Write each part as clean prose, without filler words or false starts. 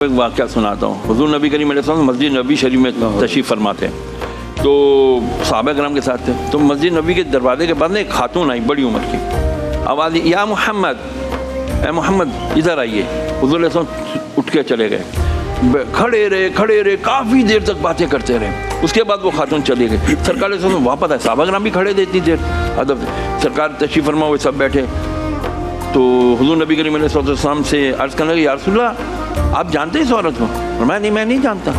ایک واقعہ سناتا ہوں. حضور نبی کریم علیہ السلام مسجد نبی شریف میں تشریف فرماتے ہیں تو صحابہ کرام کے ساتھ تھے. تو مسجد نبی کے دروازے کے بعد ایک خاتون آئی بڑی عمر کی. آواز دی یا محمد، اے محمد ادھر آئیے. حضور علیہ السلام اٹھ کے چلے گئے. کھڑے رہے کافی دیر تک باتیں کرتے رہے. اس کے بعد وہ خاتون چلی گئی. سرکار علیہ السلام واپس آئے. صحابہ کرام بھی کھڑے تھے اتنی دیر ادب. سرکار تشریف فرما ہوئے سب بیٹھے. تو حضور نبی کریم علیہ السلام سے عرض کرنے لگے یا رسول اللہ آپ جانتے ہیں اس عورت کو؟ فرمایا نہیں میں نہیں جانتا.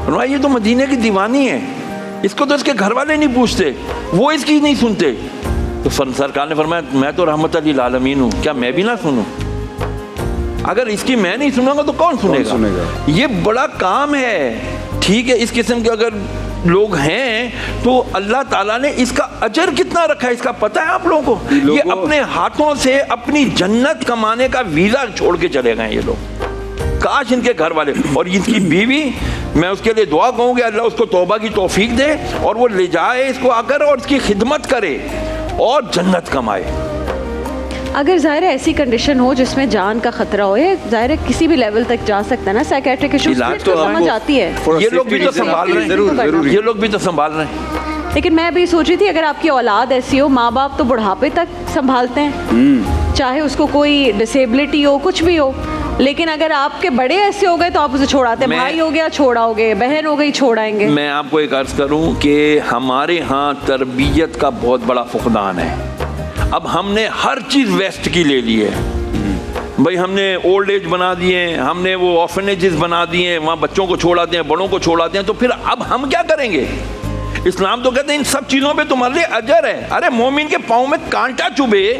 فرمایا یہ تو مدینے کی دیوانی ہے، اس کو تو اس کے گھر والے نہیں پوچھتے، وہ اس کی نہیں سنتے. تو سرکار نے فرمایا میں تو رحمت للعالمین ہوں، کیا میں بھی نہ سنوں؟ اگر اس کی میں نہیں سنوں گا تو کون سنے گا؟ یہ بڑا کام ہے. ٹھیک ہے اس قسم کے اگر لوگ ہیں تو اللہ تعالیٰ نے اس کا اجر کتنا رکھا ہے اس کا پتہ ہے آپ لوگوں کو؟ یہ اپنے ہاتھوں سے اپنی جنت کمانے کا ویزا چھوڑ کے چلے گئے یہ لوگ. کاش ان کے گھر والے اور ان کی بیوی، میں اس کے لیے دعا کہوں گی اللہ اس کو توبہ کی توفیق دے اور وہ لے جائے اس کو آ کر اور اس کی خدمت کرے اور جنت کمائے. اگر ظاہر ایسی کنڈیشن ہو جس میں جان کا خطرہ ہو، ظاہر کسی بھی لیول تک جا سکتا ہے نا، سائیکیٹرک ایشوز تو سمجھ آتی ہے. یہ لوگ بھی تو سنبھال رہے ہیں، یہ لوگ بھی تو سنبھال رہے ہیں. لیکن میں بھی سوچ رہی تھی اگر آپ کی اولاد ایسی ہو، ماں باپ تو بڑھاپے تک سنبھالتے ہیں، چاہے اس کو کوئی ڈسیبلٹی ہو کچھ بھی ہو. لیکن اگر آپ کے بڑے ایسے ہو گئے تو آپ اسے چھوڑاتے ہیں. بھائی ہو گیا چھوڑاؤ گے، بہن ہو گئی چھوڑائیں گے. میں آپ کو ایک عرض کروں کہ ہمارے ہاں تربیت کا بہت بڑا فقدان ہے. اب ہم نے ہر چیز ویسٹ کی لے لی ہے. بھائی ہم نے اولڈ ایج بنا دیے، ہم نے وہ آرفنیجز بنا دیے، وہاں بچوں کو چھوڑاتے ہیں، بڑوں کو چھوڑاتے ہیں. تو پھر اب ہم کیا کریں گے؟ اسلام تو کہتے ہیں ان سب چیزوں پہ تمہارے لیے اجر ہے. ارے مومن کے پاؤں میں کانٹا چبھے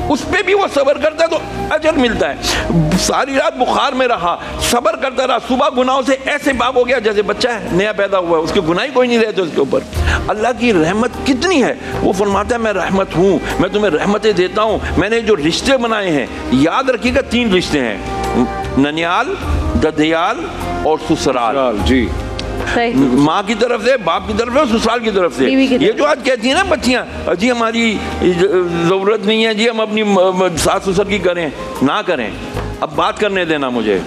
اس پہ بھی وہ صبر کرتا ہے تو اجر ملتا ہے. ساری رات بخار میں رہا، صبر کرتا رہا، صبح گناہوں سے ایسے پاک ہو گیا جیسے بچہ ہے نیا پیدا ہوا ہے، اس کے گناہ ہی کوئی نہیں رہتے اس کے اوپر. اللہ کی رحمت کتنی ہے. وہ فرماتا ہے میں رحمت ہوں، میں تمہیں رحمتیں دیتا ہوں. میں نے جو رشتے بنائے ہیں یاد رکھیے گا 3 رشتے ہیں، ننیال، ددیال اور سسرال. جی ماں کی طرف سے، باپ کی طرف سے، سسرال کی طرف سے. یہ جو آج کہتی ہیں نا بچیاں جی ہماری ضرورت نہیں ہے جی ہم اپنی ساس سسر کی کریں، نہ کریں. اب بات کرنے دینا مجھے.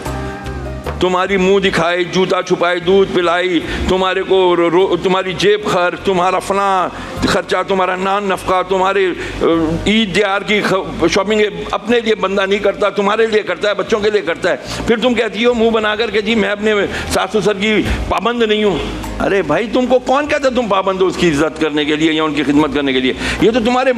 تمہاری منہ دکھائی، جوتا چھپائی، دودھ پلائی، تمہارے کو تمہاری جیب خرچ، تمہارا فلاں خرچہ، تمہارا نان نفقہ، تمہارے عید دیار کی شاپنگ اپنے لیے بندہ نہیں کرتا، تمہارے لیے کرتا ہے، بچوں کے لیے کرتا ہے. پھر تم کہتی ہو منہ بنا کر کہ جی میں اپنے ساس سسر کی پابند نہیں ہوں. ارے بھائی تم کو کون کہتا تم پابند ہو اس کی عزت کرنے کے لیے یا ان کی خدمت کرنے کے لیے؟ یہ تو تمہارے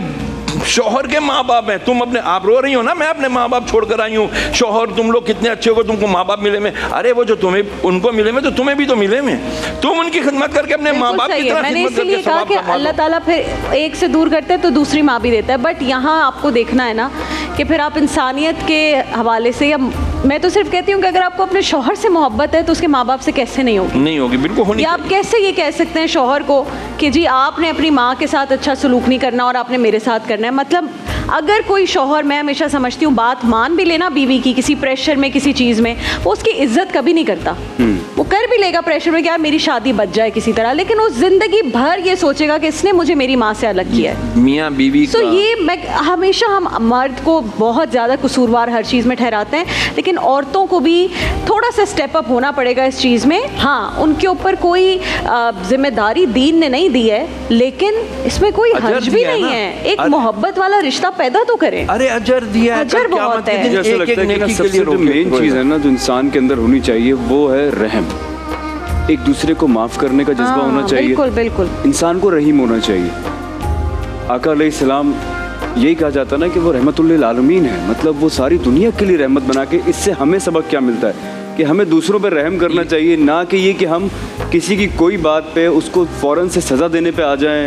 شوہر کے ماں باپ ہیں. تم اپنے آپ رو رہی ہو نا میں اپنے ماں باپ چھوڑ کر آئی ہوں. شوہر تم لوگ کتنے اچھے ہو، تم کو ماں باپ ملے میں. ارے وہ جو تمہیں ان کو ملے میں تو تمہیں بھی تو ملے میں. تم ان کی خدمت کر کے اپنے ماں باپ کی طرح خدمت کر کے ثواب کما لو. اللہ تعالیٰ پھر ایک سے دور کرتا ہے تو دوسری ماں بھی دیتا ہے. بٹ یہاں آپ کو دیکھنا ہے نا کہ پھر آپ انسانیت کے حوالے سے، یا میں تو صرف کہتی ہوں کہ اگر آپ کو اپنے شوہر سے محبت ہے تو اس کے ماں باپ سے کیسے نہیں ہوگی؟ نہیں ہوگی، بالکل ہونی. یا آپ کیسے یہ کہہ سکتے ہیں شوہر کو کہ جی آپ نے اپنی ماں کے ساتھ اچھا سلوک نہیں کرنا اور آپ نے میرے ساتھ کرنا ہے؟ مطلب اگر کوئی شوہر، میں ہمیشہ سمجھتی ہوں بات مان بھی لینا بیوی کی کسی پریشر میں کسی چیز میں، وہ اس کی عزت کبھی نہیں کرتا. وہ کر بھی لے گا پریشر میں کیا میری شادی بچ جائے کسی طرح، لیکن وہ زندگی بھر یہ سوچے گا کہ اس نے مجھے میری ماں سے الگ کیا ہے. میاں بیوی تو یہ میں ہمیشہ ہم مرد کو بہت زیادہ قصوروار ہر چیز میں ٹھہراتے ہیں، لیکن عورتوں کو بھی تھوڑا سا اسٹیپ اپ ہونا پڑے گا اس چیز میں. ہاں ان کے اوپر کوئی ذمہ داری دین نے نہیں دی ہے، لیکن اس میں کوئی حرج بھی نہیں ہے. ایک محبت والا رشتہ پیدا تو کریں. ارے اجر دیا ہے، اجر بہت ہے. مجھے ایسا لگتا ہے کہ سب سے جو مین چیز ہے نا جو انسان کے اندر ہونی چاہیے وہ ہے رحم. ایک دوسرے کو معاف کرنے کا جذبہ ہونا چاہیے. بالکل بالکل. انسان کو رحیم ہونا چاہیے. آقا علیہ السلام یہی کہا جاتا نا کہ وہ رحمت للعالمین ہے، مطلب وہ ساری دنیا کے لیے رحمت بنا کے. اس سے ہمیں سبق کیا ملتا ہے کہ ہمیں دوسروں پہ رحم کرنا چاہیے، نہ کہ یہ کہ ہم کسی کی کوئی بات پہ اس کو فوراً سے سزا دینے پہ آ جائیں.